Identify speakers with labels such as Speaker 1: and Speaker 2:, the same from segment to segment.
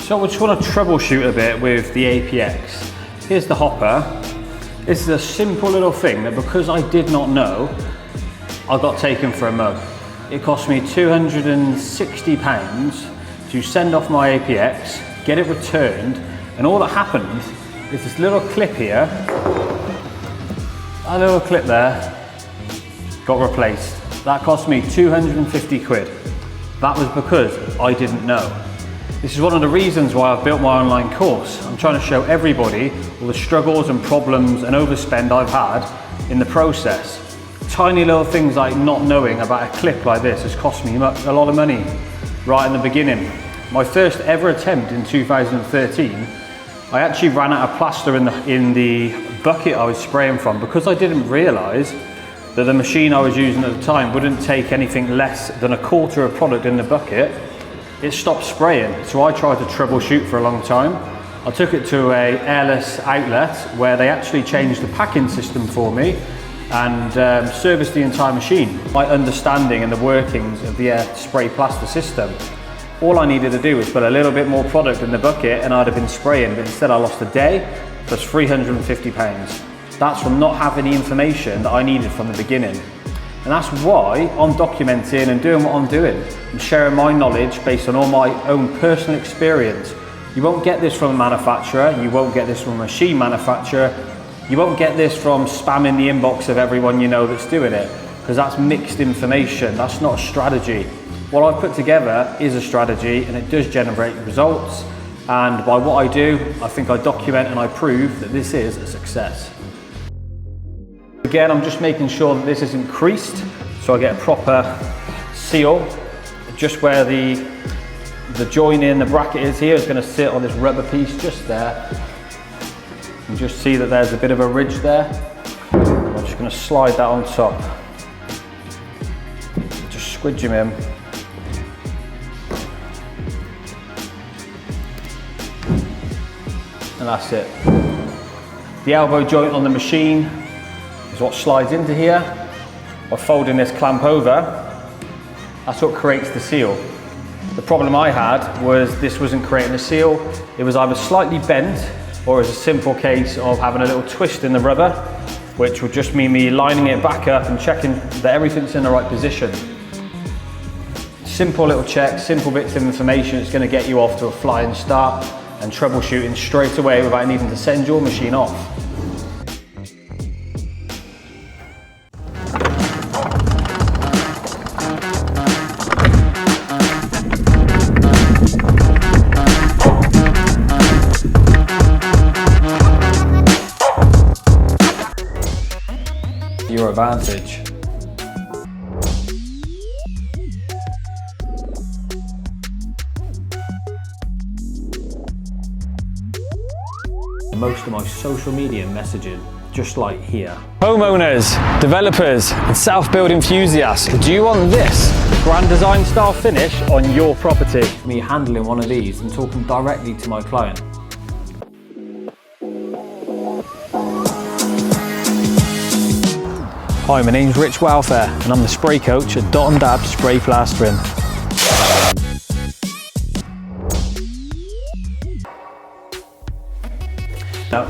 Speaker 1: So we just want to troubleshoot a bit with the APX. Here's the hopper. This is a simple little thing that, because I did not know, I got taken for a mug. It cost me £260 to send off my APX, get it returned, and all that happened is this little clip here, that little clip there, got replaced. That cost me 250 quid. That was because I didn't know. This is one of the reasons why I've built my online course. I'm trying to show everybody all the struggles and problems and overspend I've had in the process. Tiny little things like not knowing about a clip like this has cost me a lot of money right in the beginning. My first ever attempt in 2013, I actually ran out of plaster in the bucket I was spraying from, because I didn't realise that the machine I was using at the time wouldn't take anything less than a quarter of product in the bucket. It stopped spraying, so I tried to troubleshoot for a long time. I took it to a Airless outlet where they actually changed the packing system for me and serviced the entire machine. My understanding and the workings of the Airless Spray Plaster system, all I needed to do was put a little bit more product in the bucket and I'd have been spraying, but instead I lost a day plus £350. That's from not having the information that I needed from the beginning. And that's why I'm documenting and doing what I'm doing. I'm sharing my knowledge based on all my own personal experience. You won't get this from a manufacturer, you won't get this from a machine manufacturer, you won't get this from spamming the inbox of everyone you know that's doing it, because that's mixed information, that's not a strategy. What I've put together is a strategy, and it does generate results. And by what I do, I think I document and I prove that this is a success. Again, I'm just making sure that this isn't creased, so I get a proper seal. Just where the join in, the bracket is here, is going to sit on this rubber piece just there. You just see that there's a bit of a ridge there. I'm just going to slide that on top. Just squidge him in. And that's it. The elbow joint on the machine is what slides into here. By folding this clamp over, that's what creates the seal. The problem I had was this wasn't creating a seal. It was either slightly bent, or it was a simple case of having a little twist in the rubber, which would just mean me lining it back up and checking that everything's in the right position. Simple little check, simple bits of information. It's going to get you off to a flying start and troubleshooting straight away without needing to send your machine off. Your advantage. Most of my social media messaging, just like here. Homeowners, developers, and self-build enthusiasts, do you want this grand design style finish on your property? Me handling one of these and talking directly to my client. Hi, my name's Rich Welfare and I'm the spray coach at Dot & Dab Spray Plastering. Now,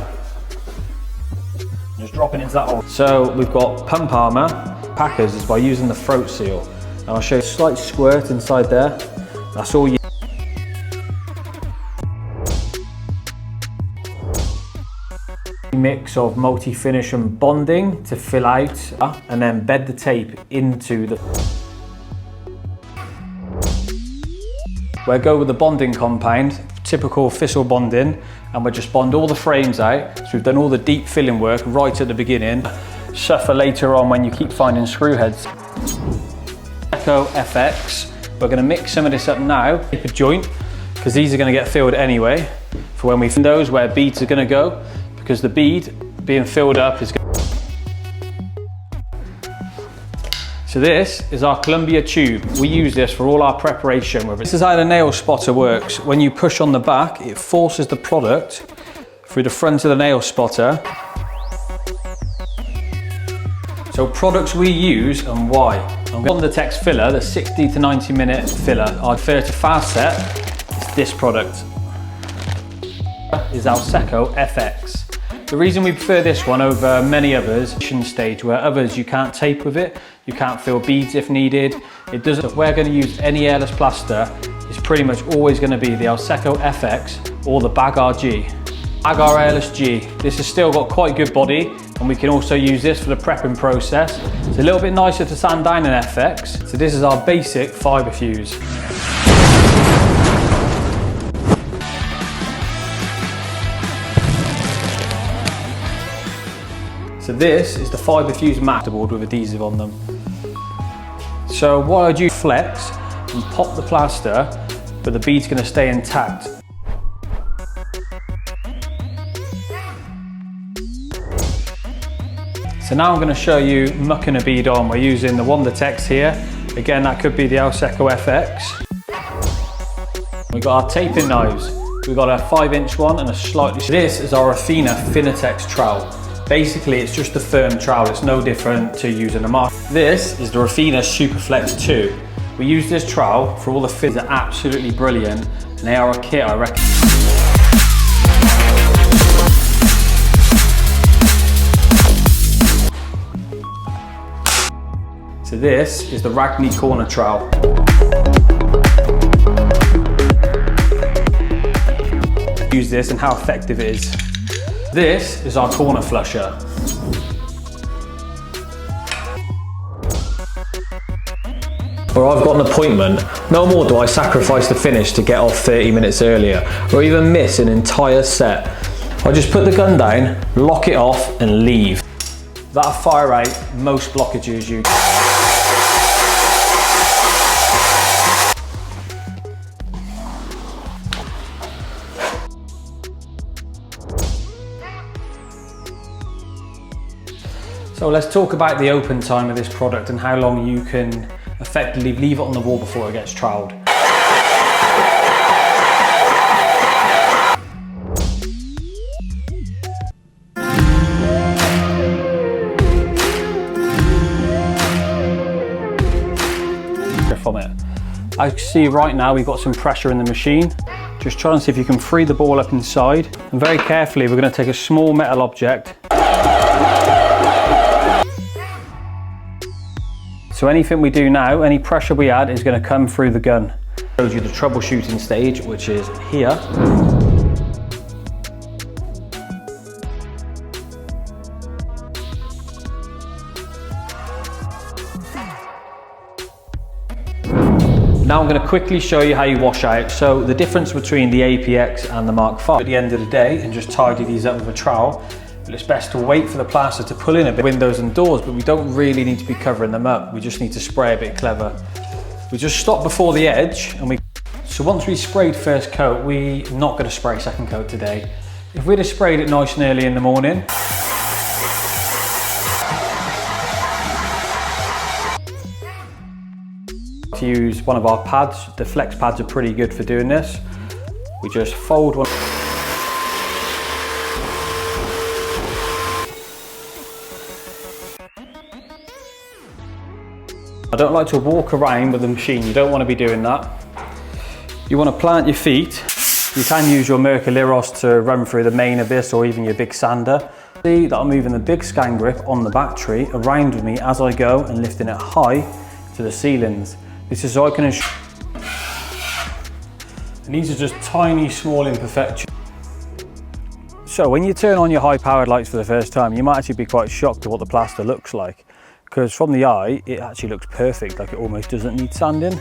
Speaker 1: just dropping into that hole. So we've got pump armour. Packers is by using the throat seal. And I'll show you a slight squirt inside there. That's all you. Mix of multi-finish and bonding to fill out, and then bed the tape into the. We'll go with the bonding compound, typical thistle bonding, and we'll just bond all the frames out. So we've done all the deep filling work right at the beginning. Suffer later on when you keep finding screw heads. Echo FX. We're going to mix some of this up now. Keep a joint, because these are going to get filled anyway. For when we find those where beads are going to go. Because the bead being filled up is going. So this is our Columbia tube. We use this for all our preparation. This is how the nail spotter works. When you push on the back, it forces the product through the front of the nail spotter. So products we use and why. On the Tex filler, the 60 to 90 minute filler, I prefer to fast set. It's this product. is Alseco FX. The reason we prefer this one over many others, stage where others you can't tape with it, you can't fill beads if needed. It doesn't. If we're going to use any airless plaster, it's pretty much always going to be the Alseco FX or the Bagar G. Bagar Airless G. This has still got quite good body, and we can also use this for the prepping process. It's a little bit nicer to sand down than FX. So this is our basic fibre fuse. So this is the fibre fuse masterboard with adhesive on them. So what I do, flex and pop the plaster, but the bead's going to stay intact. So now I'm going to show you mucking a bead on. We're using the Wondertex here. Again, that could be the Alseco FX. We've got our taping knives. We've got a 5-inch one and a slightly... This is our Athena Finitex trowel. Basically, it's just a firm trowel. It's no different to using a mark. This is the Athena Superflex 2. We use this trowel for all the fins. They're absolutely brilliant, and they are a kit, I reckon. So this is the Ragni corner trowel. Use this and how effective it is. This is our corner flusher. Or I've got an appointment, no more do I sacrifice the finish to get off 30 minutes earlier, or even miss an entire set. I just put the gun down, lock it off and leave. That'll fire out most blockages you. So let's talk about the open time of this product and how long you can effectively leave it on the wall before it gets troweled. From it. I see right now we've got some pressure in the machine. Just try and see if you can free the ball up inside. And very carefully we're going to take a small metal object. So anything we do now, any pressure we add is going to come through the gun. Shows you the troubleshooting stage, which is here. Now I'm going to quickly show you how you wash out. So the difference between the APX and the Mark V at the end of the day, and just tidy these up with a trowel. But it's best to wait for the plaster to pull in a bit, windows and doors, but we don't really need to be covering them up. We just need to spray a bit clever. We just stop before the edge, and so once we sprayed first coat, we're not going to spray second coat today. If we'd have sprayed it nice and early in the morning, to use one of our pads, the flex pads are pretty good for doing this. We just fold one. I don't like to walk around with the machine, you don't want to be doing that. You want to plant your feet. You can use your Merculiros to run through the main of this, or even your big sander. See that I'm moving the big scan grip on the battery around with me as I go and lifting it high to the ceilings. This is so I can ensure. And these are just tiny, small imperfections. So when you turn on your high-powered lights for the first time, you might actually be quite shocked at what the plaster looks like. Because from the eye, it actually looks perfect, like it almost doesn't need sanding.